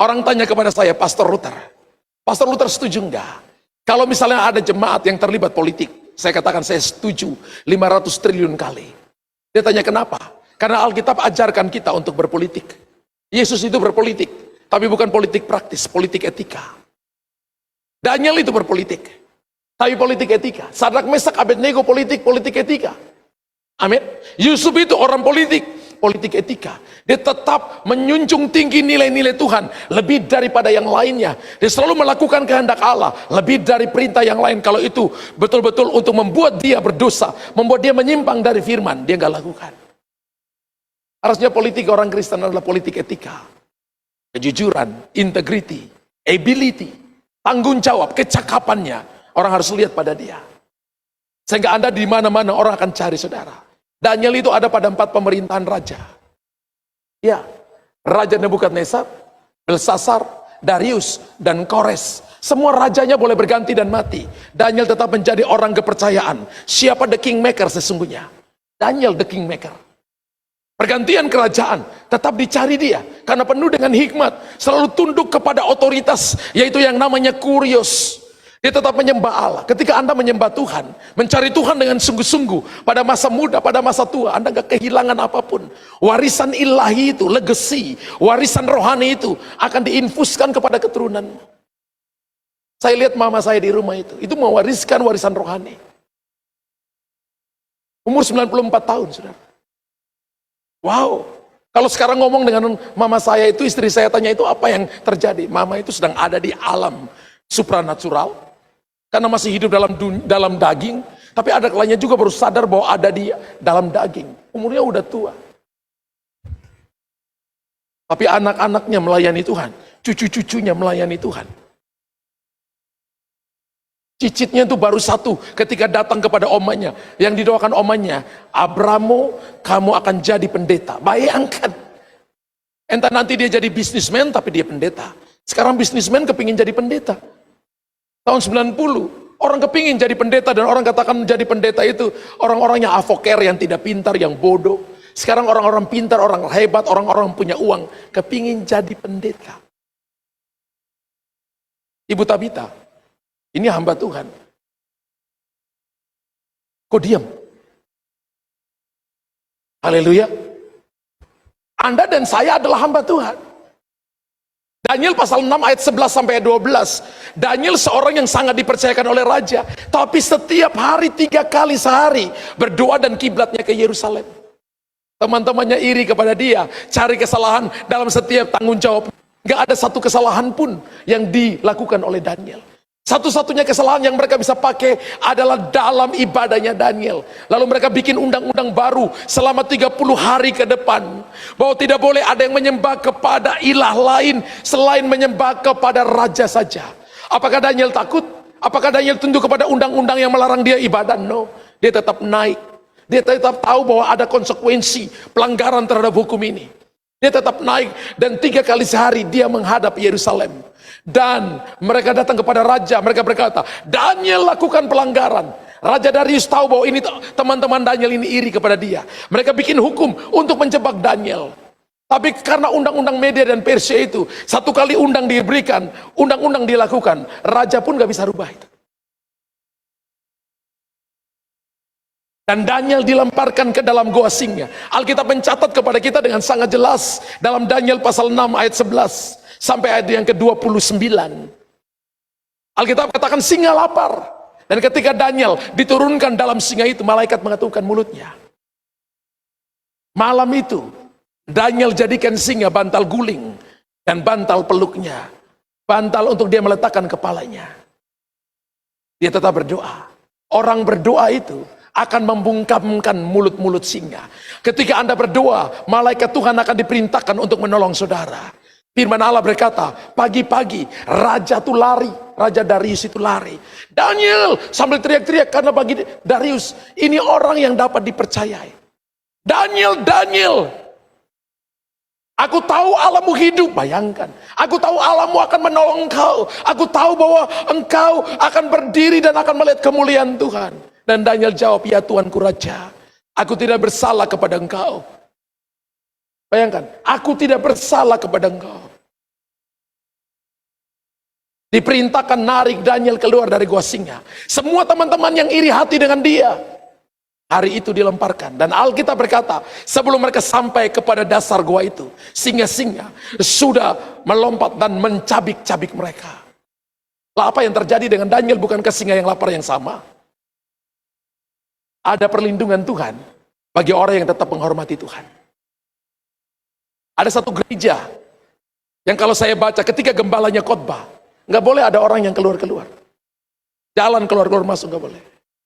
Orang tanya kepada saya, Pastor Luther setuju enggak? Kalau misalnya ada jemaat yang terlibat politik, saya katakan saya setuju 500 triliun kali. Dia tanya kenapa? Karena Alkitab ajarkan kita untuk berpolitik. Yesus itu berpolitik, tapi bukan politik praktis, politik etika. Daniel itu berpolitik, tapi politik etika. Sadrak, Mesak, Abednego politik etika. Amin. Yusuf itu orang politik etika. Dia tetap menjunjung tinggi nilai-nilai Tuhan lebih daripada yang lainnya. Dia selalu melakukan kehendak Allah lebih dari perintah yang lain. Kalau itu betul-betul untuk membuat dia berdosa, membuat dia menyimpang dari firman, dia nggak lakukan. Harusnya politik orang Kristen adalah politik etika, kejujuran, integrity, ability, tanggung jawab, kecakapannya. Orang harus lihat pada dia. Sehingga Anda di mana-mana orang akan cari saudara. Daniel itu ada pada 4 pemerintahan raja. Ya, Raja Nebukadnezar, Belsasar, Darius, dan Kores. Semua rajanya boleh berganti dan mati. Daniel tetap menjadi orang kepercayaan. Siapa the kingmaker sesungguhnya? Daniel the kingmaker. Pergantian kerajaan tetap dicari dia karena penuh dengan hikmat, selalu tunduk kepada otoritas, yaitu yang namanya kurios. Dia tetap menyembah Allah. Ketika Anda menyembah Tuhan, mencari Tuhan dengan sungguh-sungguh pada masa muda, pada masa tua, Anda gak kehilangan apapun. Warisan ilahi itu, legacy, warisan rohani itu akan diinfuskan kepada keturunanmu. Saya lihat mama saya di rumah itu mewariskan warisan rohani. Umur 94 tahun, saudara. Wow, kalau sekarang ngomong dengan mama saya itu, istri saya tanya itu apa yang terjadi? Mama itu sedang ada di alam supranatural, karena masih hidup dalam daging, tapi ada kalanya juga baru sadar bahwa ada di dalam daging. Umurnya udah tua. Tapi anak-anaknya melayani Tuhan, cucu-cucunya melayani Tuhan. Cicitnya itu baru satu ketika datang kepada omanya, yang didoakan omanya, Abramo, kamu akan jadi pendeta. Bayangkan, entah nanti dia jadi bisnismen tapi dia pendeta. Sekarang bisnismen kepingin jadi pendeta. Tahun 90, orang kepingin jadi pendeta, dan orang katakan menjadi pendeta itu orang-orang yang avoker, yang tidak pintar, yang bodoh. Sekarang orang-orang pintar, orang hebat, orang-orang punya uang, kepingin jadi pendeta. Ibu Tabita, ini hamba Tuhan. Kok diam? Haleluya. Anda dan saya adalah hamba Tuhan. Daniel pasal 6 ayat 11 sampai 12. Daniel seorang yang sangat dipercayakan oleh raja, tapi setiap hari 3 kali sehari berdoa dan kiblatnya ke Yerusalem. Teman-temannya iri kepada dia, cari kesalahan dalam setiap tanggung jawab. Gak ada satu kesalahan pun yang dilakukan oleh Daniel. Satu-satunya kesalahan yang mereka bisa pakai adalah dalam ibadahnya Daniel. Lalu mereka bikin undang-undang baru selama 30 hari ke depan, bahwa tidak boleh ada yang menyembah kepada ilah lain selain menyembah kepada raja saja. Apakah Daniel takut? Apakah Daniel tunduk kepada undang-undang yang melarang dia ibadah? No, dia tetap naik. Dia tetap tahu bahwa ada konsekuensi pelanggaran terhadap hukum ini. Dia tetap naik, dan 3 kali sehari dia menghadap Yerusalem. Dan mereka datang kepada raja, mereka berkata, Daniel lakukan pelanggaran. Raja Darius tahu bahwa ini teman-teman Daniel ini iri kepada dia. Mereka bikin hukum untuk menjebak Daniel. Tapi karena undang-undang Media dan Persia itu, 1 kali undang diberikan, undang-undang dilakukan, raja pun gak bisa rubah itu. Dan Daniel dilemparkan ke dalam goa singa. Alkitab mencatat kepada kita dengan sangat jelas dalam Daniel pasal 6 ayat 11 sampai ayat yang ke-29. Alkitab katakan singa lapar. Dan ketika Daniel diturunkan dalam singa itu, malaikat mengatupkan mulutnya. Malam itu Daniel jadikan singa bantal guling dan bantal peluknya, bantal untuk dia meletakkan kepalanya. Dia tetap berdoa. Orang berdoa itu akan membungkamkan mulut-mulut singa. Ketika Anda berdoa, malaikat Tuhan akan diperintahkan untuk menolong saudara. Firman Allah berkata, pagi-pagi raja itu lari, Raja Darius itu lari. Daniel sambil teriak-teriak, karena bagi Darius ini orang yang dapat dipercayai. Daniel, Daniel, aku tahu Allahmu hidup. Bayangkan, aku tahu Allahmu akan menolong engkau. Aku tahu bahwa engkau akan berdiri dan akan melihat kemuliaan Tuhan. Dan Daniel jawab, ya Tuanku Raja, aku tidak bersalah kepada engkau. Bayangkan, aku tidak bersalah kepada engkau. Diperintahkan narik Daniel keluar dari gua singa. Semua teman-teman yang iri hati dengan dia, hari itu dilemparkan. Dan Alkitab berkata, sebelum mereka sampai kepada dasar gua itu, singa-singa sudah melompat dan mencabik-cabik mereka. Lah, apa yang terjadi dengan Daniel? Bukankah singa yang lapar yang sama? Ada perlindungan Tuhan bagi orang yang tetap menghormati Tuhan. Ada satu gereja yang kalau saya baca ketika gembalanya khotbah, nggak boleh ada orang yang keluar-keluar. Jalan keluar-keluar masuk nggak boleh.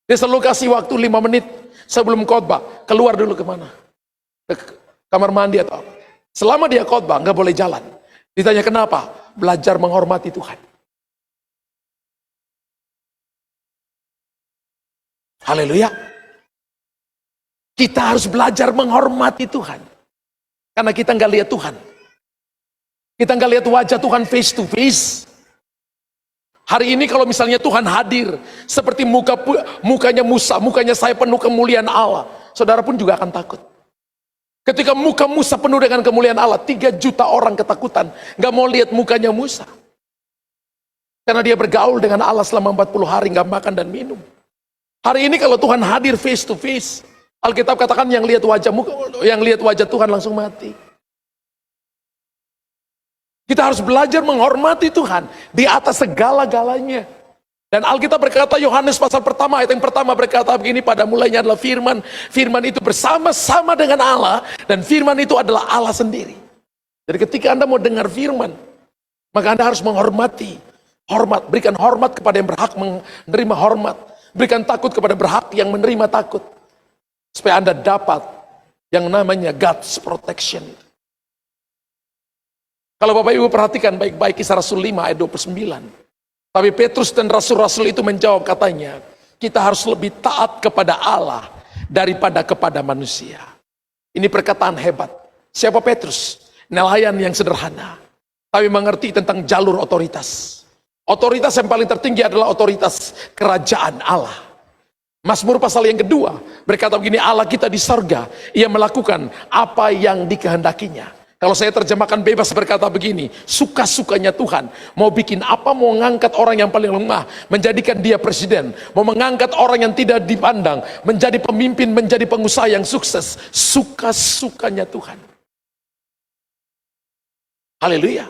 Dia selalu kasih waktu 5 menit sebelum khotbah, keluar dulu kemana? Ke kamar mandi atau apa. Selama dia khotbah nggak boleh jalan. Ditanya kenapa? Belajar menghormati Tuhan. Haleluya. Kita harus belajar menghormati Tuhan. Karena kita nggak lihat Tuhan. Kita nggak lihat wajah Tuhan face to face. Hari ini kalau misalnya Tuhan hadir seperti mukanya Musa, mukanya saya penuh kemuliaan Allah, saudara pun juga akan takut. Ketika muka Musa penuh dengan kemuliaan Allah, 3 juta orang ketakutan, nggak mau lihat mukanya Musa. Karena dia bergaul dengan Allah selama 40 hari, nggak makan dan minum. Hari ini kalau Tuhan hadir face to face, Alkitab katakan yang lihat wajah Tuhan langsung mati. Kita harus belajar menghormati Tuhan di atas segala-galanya. Dan Alkitab berkata, Yohanes pasal pertama ayat yang pertama berkata begini, pada mulanya adalah firman. Firman itu bersama-sama dengan Allah, dan firman itu adalah Allah sendiri. Jadi ketika Anda mau dengar firman, maka Anda harus menghormati. Berikan hormat kepada yang berhak menerima hormat. Berikan takut kepada berhak yang menerima takut. Supaya Anda dapat yang namanya God's protection. Kalau Bapak Ibu perhatikan baik-baik Kisah Rasul 5 ayat 29. Tapi Petrus dan Rasul-Rasul itu menjawab, katanya, kita harus lebih taat kepada Allah daripada kepada manusia. Ini perkataan hebat. Siapa Petrus? Nelayan yang sederhana, tapi mengerti tentang jalur otoritas. Otoritas yang paling tertinggi adalah otoritas kerajaan Allah. Mazmur pasal yang kedua berkata begini, Allah kita di sorga, ia melakukan apa yang dikehendakinya. Kalau saya terjemahkan bebas berkata begini, suka-sukanya Tuhan mau bikin apa, mau mengangkat orang yang paling lemah menjadikan dia presiden, mau mengangkat orang yang tidak dipandang menjadi pemimpin, menjadi pengusaha yang sukses. Suka-sukanya Tuhan. Haleluya.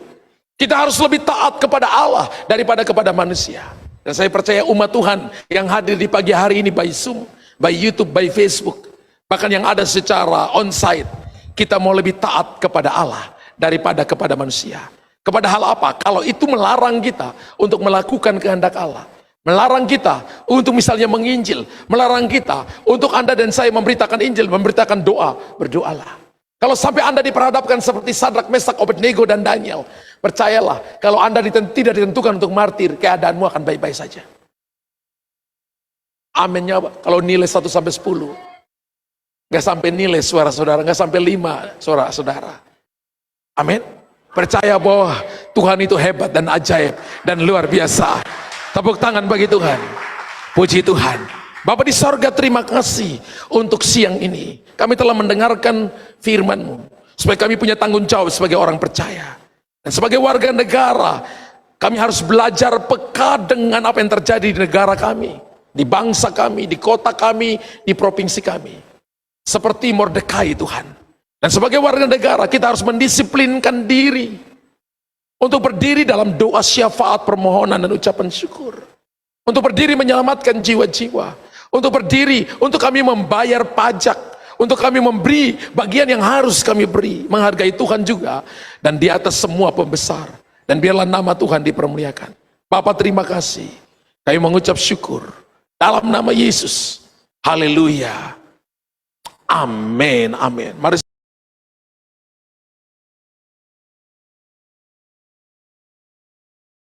Kita harus lebih taat kepada Allah daripada kepada manusia. Dan saya percaya umat Tuhan yang hadir di pagi hari ini by Zoom, by YouTube, by Facebook, bahkan yang ada secara onsite, kita mau lebih taat kepada Allah daripada kepada manusia. Kepada hal apa? Kalau itu melarang kita untuk melakukan kehendak Allah, melarang kita untuk misalnya menginjil, melarang kita untuk Anda dan saya memberitakan Injil, memberitakan doa, berdoalah. Kalau sampai Anda diperhadapkan seperti Sadrak, Mesak, Abednego dan Daniel, percayalah, kalau Anda tidak ditentukan untuk martir, keadaanmu akan baik-baik saja. Aminnya kalau nilai 1 sampai 10, nggak sampai nilai suara saudara, nggak sampai 5 suara saudara. Amin. Percaya bahwa Tuhan itu hebat dan ajaib dan luar biasa. Tepuk tangan bagi Tuhan. Puji Tuhan. Bapa di sorga, terima kasih untuk siang ini. Kami telah mendengarkan firman-Mu, supaya kami punya tanggung jawab sebagai orang percaya. Dan sebagai warga negara, kami harus belajar peka dengan apa yang terjadi di negara kami, di bangsa kami, di kota kami, di provinsi kami. Seperti Mordekai Tuhan. Dan sebagai warga negara, kita harus mendisiplinkan diri untuk berdiri dalam doa syafaat, permohonan, dan ucapan syukur. Untuk berdiri menyelamatkan jiwa-jiwa. Untuk berdiri, untuk kami membayar pajak, untuk kami memberi bagian yang harus kami beri, menghargai Tuhan juga, dan di atas semua pembesar. Dan biarlah nama Tuhan dipermuliakan. Bapa, terima kasih. Kami mengucap syukur dalam nama Yesus. Haleluya. Amin, amin. Mari